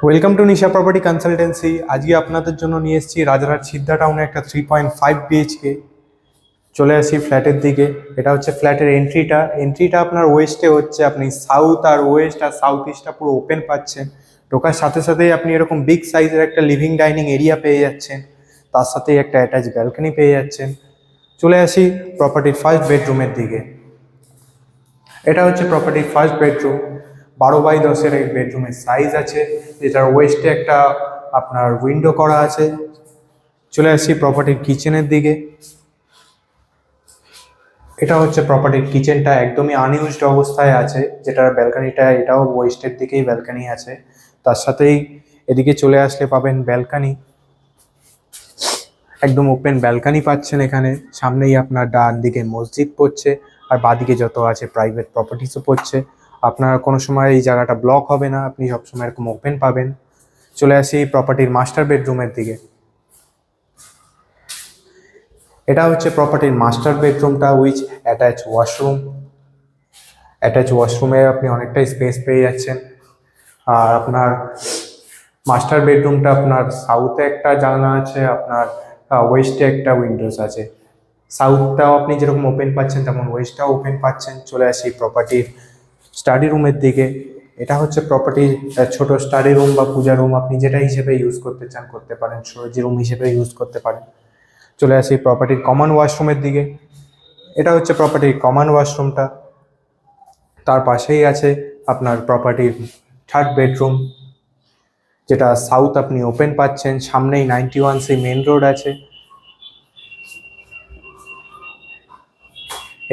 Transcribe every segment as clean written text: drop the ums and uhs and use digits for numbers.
Welcome to Nisha property consultancy. আজকে আপনাদের জন্য নিয়ে এসেছি রাজারহাট সিদ্ধা টাউনে একটা 3.5 বিএইচকে। চলে আসি ফ্ল্যাটের দিকে। এটা হচ্ছে ফ্ল্যাটের এন্ট্রিটা আপনার ওয়েস্টে হচ্ছে, আপনি সাউথ আর ওয়েস্ট আর সাউথ ইস্টটা পুরো ওপেন পাচ্ছেন। ঢোকার সাথে সাথেই আপনি এরকম বিগ সাইজের একটা লিভিং ডাইনিং এরিয়া পেয়ে যাচ্ছেন, তার সাথেই একটা অ্যাটাচ ব্যালকনি পেয়ে যাচ্ছেন। চলে আসি প্রপার্টির ফার্স্ট বেডরুমের দিকে। এটা হচ্ছে প্রপার্টির ফার্স্ট বেডরুম। 12x10 এই বেডরুমের সাইজ আছে, যেটার ওয়েস্টে একটা আপনার উইন্ডো করা আছে। চলে আসি প্রপার্টির কিচেনের দিকে। এটা হচ্ছে প্রপার্টির কিচেনটা, একদমই আনইউজড অবস্থায় আছে, যেটার ব্যালকানিটা এটাও ওয়েস্টের দিকেই ব্যালকানি আছে। তার সাথেই এদিকে চলে আসলে পাবেন ব্যালকানি, একদম ওপেন ব্যালকানি পাচ্ছেন এখানে। সামনেই আপনার ডান দিকে মসজিদ পড়ছে, আর বাদিকে যত আছে প্রাইভেট প্রপার্টিসও পড়ছে। আপনার কোনো সময় এই জায়গাটা ব্লক হবে না, আপনি সবসময় এরকম ওপেন পাবেন। চলে আসি প্রপার্টির মাস্টার বেডরুমের দিকে। এটা হচ্ছে প্রপার্টির মাস্টার বেডরুমটা উইথ অ্যাটাচ ওয়াশরুম। অ্যাটাচ ওয়াশরুমে আপনি অনেকটাই স্পেস পেয়ে যাচ্ছেন। আর আপনার মাস্টার বেডরুমটা আপনার সাউথে একটা জানলা আছে, আপনার ওয়েস্টে একটা উইন্ডোজ আছে। সাউথটাও আপনি যেরকম ওপেন পাচ্ছেন তেমন ওয়েস্টটাও ওপেন পাচ্ছেন। চলে আসি প্রপার্টির স্টাডি রুমের দিকে। এটা হচ্ছে প্রপার্টির ছোট স্টাডি রুম বা পূজা রুম, আপনি যেটা হিসেবে ইউজ করতে চান করতে পারেন, স্টোরেজ রুম হিসেবে ইউজ করতে পারেন। চলে আসি প্রপার্টির কমন ওয়াশরুমের দিকে। এটা হচ্ছে প্রপার্টির কমন ওয়াশরুমটা। তার পাশেই আছে আপনার প্রপার্টির থার্ড বেডরুম, যেটা সাউথ আপনি ওপেন পাচ্ছেন। সামনেই 91C মেন রোড আছে।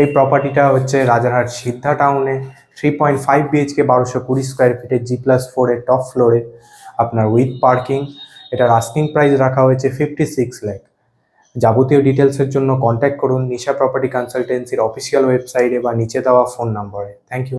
এই প্রপার্টিটা হচ্ছে রাজারহাট সিদ্ধা টাউনে 3.5 বিএইচকে, 1220 স্কোয়ার ফিটের G+4 এর টপ ফ্লোরে আপনার উইথ পার্কিং। এটার আস্কিং প্রাইস রাখা হয়েছে 56 লাখ। যাবতীয় ডিটেলসের জন্য কন্ট্যাক্ট করুন নিশা প্রপার্টি কনসালটেন্সির অফিসিয়াল ওয়েবসাইটে বা নিচে দেওয়া ফোন নম্বরে। Thank you.